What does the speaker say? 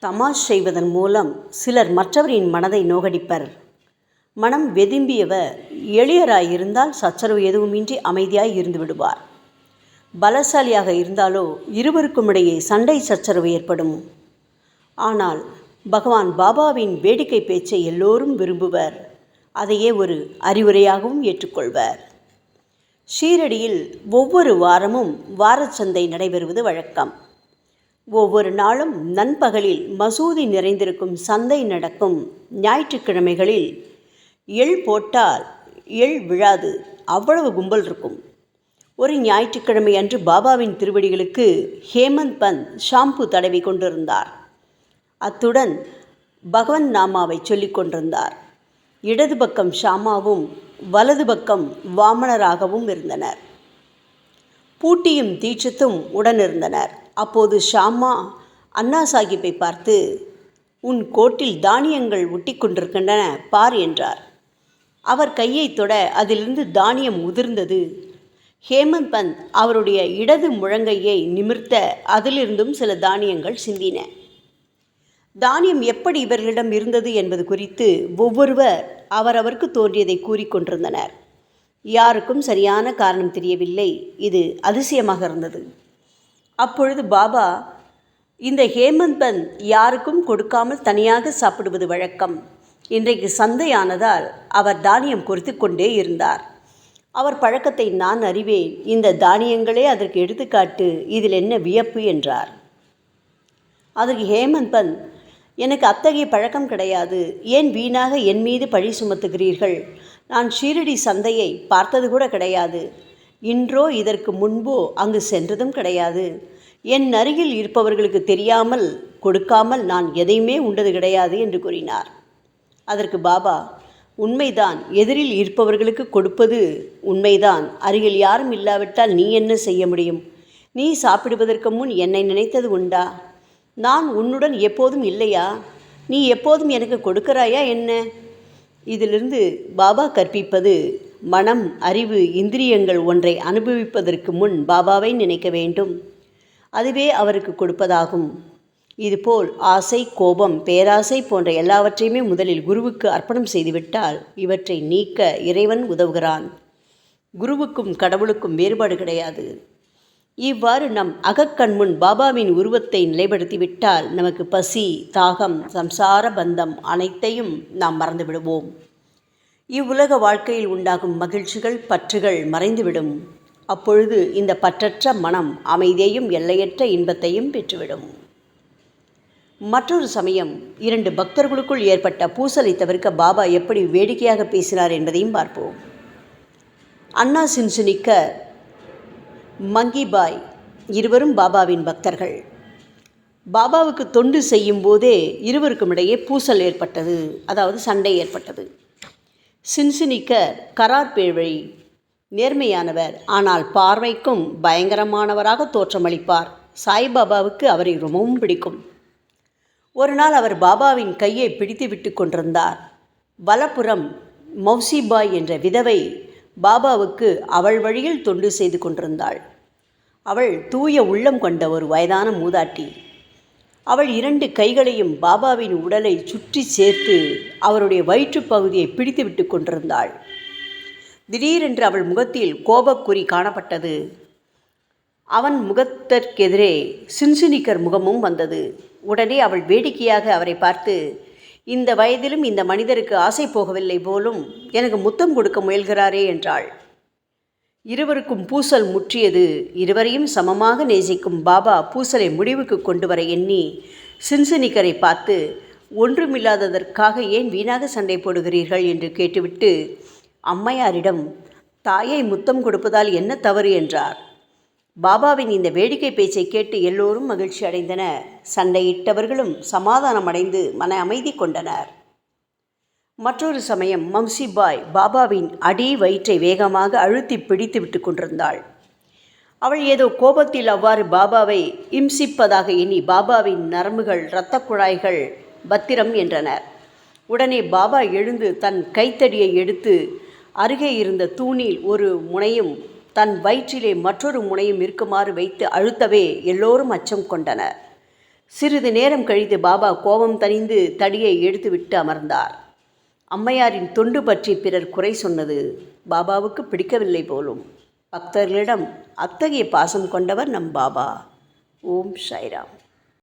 தமாஷ் செய்வதன் மூலம் சிலர் மற்றவரின் மனதை நோகடிப்பர். மனம் வெதும்பியவர் எளியராயிருந்தால் சச்சரவு எதுவுமின்றி அமைதியாய் இருந்து விடுவார். பலசாலியாக இருந்தாலோ இருவருக்கும் இடையே சண்டை சச்சரவு ஏற்படும். ஆனால் பகவான் பாபாவின் வேடிக்கை பேச்சை எல்லோரும் விரும்புவர். அதையே ஒரு அறிவுரையாகவும் ஏற்றுக்கொள்வர். ஷீரடியில் ஒவ்வொரு வாரமும் வாரச்சந்தை நடைபெறுவது வழக்கம். ஒவ்வொரு நாளும் நண்பகலில் மசூதி நிறைந்திருக்கும் சந்தை நடக்கும். ஞாயிற்றுக்கிழமைகளில் எள் போட்டால் எள் விழாது, அவ்வளவு கும்பல் இருக்கும். ஒரு ஞாயிற்றுக்கிழமை அன்று பாபாவின் திருவடிகளுக்கு ஹேமந்த் பந்த் ஷாம்பு தடவி கொண்டிருந்தார். அத்துடன் பகவன் நாமாவை சொல்லிக் கொண்டிருந்தார். இடது பக்கம் ஷாமாவும் வலது பக்கம் வாமனராகவும் இருந்தனர். பூட்டியும் தீட்சித்தும் உடனிருந்தனர். அப்போது ஷாமா அண்ணா சாஹிப்பை பார்த்து, உன் கோட்டில் தானியங்கள் ஒட்டி கொண்டிருக்கின்றன பார் என்றார். அவர் கையை தொட அதிலிருந்து தானியம் உதிர்ந்தது. ஹேமந்த் பந்த் அவருடைய இடது முழங்கையை நிமிர்த்த அதிலிருந்தும் சில தானியங்கள் சிந்தின. தானியம் எப்படி இவர்களிடம் இருந்தது என்பது குறித்து ஒவ்வொருவர் அவரவருக்கு தோன்றியதை கூறிக்கொண்டிருந்தனர். யாருக்கும் சரியான காரணம் தெரியவில்லை. இது அதிசயமாக இருந்தது. அப்பொழுது பாபா, இந்த ஹேமந்த் பந்த் யாருக்கும் கொடுக்காமல் தனியாக சாப்பிடுவது வழக்கம். இன்றைக்கு சந்தையானதால் அவர் தானியம் குறித்து கொண்டே இருந்தார். அவர் பழக்கத்தை நான் அறிவேன். இந்த தானியங்களே அதற்கு எடுத்துக்காட்டு. இதில் என்ன வியப்பு என்றார். அதற்கு ஹேமந்த் பந்த், எனக்கு அத்தகைய பழக்கம் கிடையாது. ஏன் வீணாக என் மீது பழி சுமத்துகிறீர்கள்? நான் ஷீரடி சந்தையை பார்த்தது கூட கிடையாது. இன்றோ இதற்கு முன்போ அங்கு சென்றதும் கிடையாது. என் அருகில் இருப்பவர்களுக்கு தெரியாமல் கொடுக்காமல் நான் எதையுமே உண்டது கிடையாது என்று கூறினார். அதற்கு பாபா, உண்மைதான், எதிரில் இருப்பவர்களுக்கு கொடுப்பது உண்மைதான். அருகில் யாரும் இல்லாவிட்டால் நீ என்ன செய்ய முடியும்? நீ சாப்பிடுவதற்கு முன் என்னை நினைத்தது உண்டா? நான் உன்னுடன் எப்போதும் இல்லையா? நீ எப்போதும் எனக்கு கொடுக்கிறாயா என்ன? இதிலிருந்து பாபா கற்பிப்பது, மனம், அறிவு, இந்திரியங்கள் ஒன்றை அனுபவிப்பதற்கு முன் பாபாவை நினைக்க வேண்டும். அதுவே அவருக்கு கொடுப்பதாகும். இதுபோல் ஆசை, கோபம், பேராசை போன்ற எல்லாவற்றையுமே முதலில் குருவுக்கு அர்ப்பணம் செய்துவிட்டால் இவற்றை நீக்க இறைவன் உதவுகிறான். குருவுக்கும் கடவுளுக்கும் வேறுபாடு கிடையாது. இவ்வாறு நம் அகக்கண் முன் பாபாவின் உருவத்தை நிலைப்படுத்திவிட்டால் நமக்கு பசி, தாகம், சம்சார பந்தம் அனைத்தையும் நாம் மறந்து விடுவோம். இவ்வுலக வாழ்க்கையில் உண்டாகும் மகிழ்ச்சிகள், பற்றுகள் மறைந்துவிடும். அப்பொழுது இந்த பற்றற்ற மனம் அமைதியையும் எல்லையற்ற இன்பத்தையும் பெற்றுவிடும். மற்றொரு சமயம் 2 பக்தர்களுக்குள் ஏற்பட்ட பூசலை தவிர்க்க பாபா எப்படி வேடிக்கையாக பேசினார் என்பதையும் பார்ப்போம். அண்ணா சின்சுனிக்கர், மங்கிபாய் இருவரும் பாபாவின் பக்தர்கள். பாபாவுக்கு தொண்டு செய்யும் போதே இருவருக்கும் இடையே பூசல் ஏற்பட்டது, அதாவது சண்டை ஏற்பட்டது. சின்சுனிக்கர் கரார் பேழ்வழி, நேர்மையானவர், ஆனால் பார்வைக்கும் பயங்கரமானவராக தோற்றமளிப்பார். சாய்பாபாவுக்கு அவரை ரொம்பவும் பிடிக்கும். ஒரு நாள் அவர் பாபாவின் கையை பிடித்து விட்டு கொண்டிருந்தார். வலப்புறம் மௌசிபாய் என்ற விதவை பாபாவுக்கு அவள் வழியில் தொண்டு செய்து கொண்டிருந்தாள். அவள் தூய உள்ளம் கொண்ட ஒரு வயதான மூதாட்டி. அவள் 2 கைகளையும் பாபாவின் உடலை சுற்றி சேர்த்து அவருடைய வயிற்றுப் பகுதியை பிடித்து விட்டு கொண்டிருந்தாள். திடீரென்று அவள் முகத்தில் கோபக்குறி காணப்பட்டது. அவன் முகத்திற்கெதிரே சின்சுனிக்கர் முகமும் வந்தது. உடனே அவள் வேடிக்கையாக அவரை பார்த்து, இந்த வயதிலும் இந்த மனிதருக்கு ஆசை போகவில்லை போலும், எனக்கு முத்தம் கொடுக்க முயல்கிறாரே என்றாள். இருவருக்கும் பூசல் முற்றியது. இருவரையும் சமமாக நேசிக்கும் பாபா பூசலை முடிவுக்கு கொண்டு வர எண்ணி சின்சுனிக்கரை பார்த்து, ஒன்றுமில்லாததற்காக ஏன் வீணாக சண்டை போடுகிறீர்கள் என்று கேட்டுவிட்டு அம்மையாரிடம், தாயை முத்தம் கொடுப்பதால் என்ன தவறு என்றார். பாபாவின் இந்த வேடிக்கை பேச்சை கேட்டு எல்லோரும் மகிழ்ச்சி அடைந்தனர். சண்டையிட்டவர்களும் சமாதானம் அடைந்து மன அமைதி கொண்டனர். மற்றொரு சமயம் மம்சிபாய் பாபாவின் அடி வயிற்றை வேகமாக அழுத்தி பிடித்து விட்டு கொண்டிருந்தாள். அவள் ஏதோ கோபத்தில் அவ்வாறு பாபாவை இம்சிப்பதாக எண்ணி பாபாவின் நரம்புகள், இரத்த குழாய்கள் பத்திரம் என்றனர். உடனே பாபா எழுந்து தன் கைத்தடியை எடுத்து அருகே இருந்த தூணில் ஒரு முனையும் தன் வயிற்றிலே மற்றொரு முனையும் இருக்குமாறு வைத்து அழுத்தவே எல்லோரும் அச்சம் கொண்டனர். சிறிது நேரம் கழித்து பாபா கோபம் தணிந்து தடியை எடுத்துவிட்டு அமர்ந்தார். அம்மையாரின் தொண்டு பற்றி பிறர் குறை சொன்னது பாபாவுக்கு பிடிக்கவில்லை போலும். பக்தர்களிடம் அத்தகைய பாசம் கொண்டவர் நம் பாபா. ஓம் சாய்ராம்.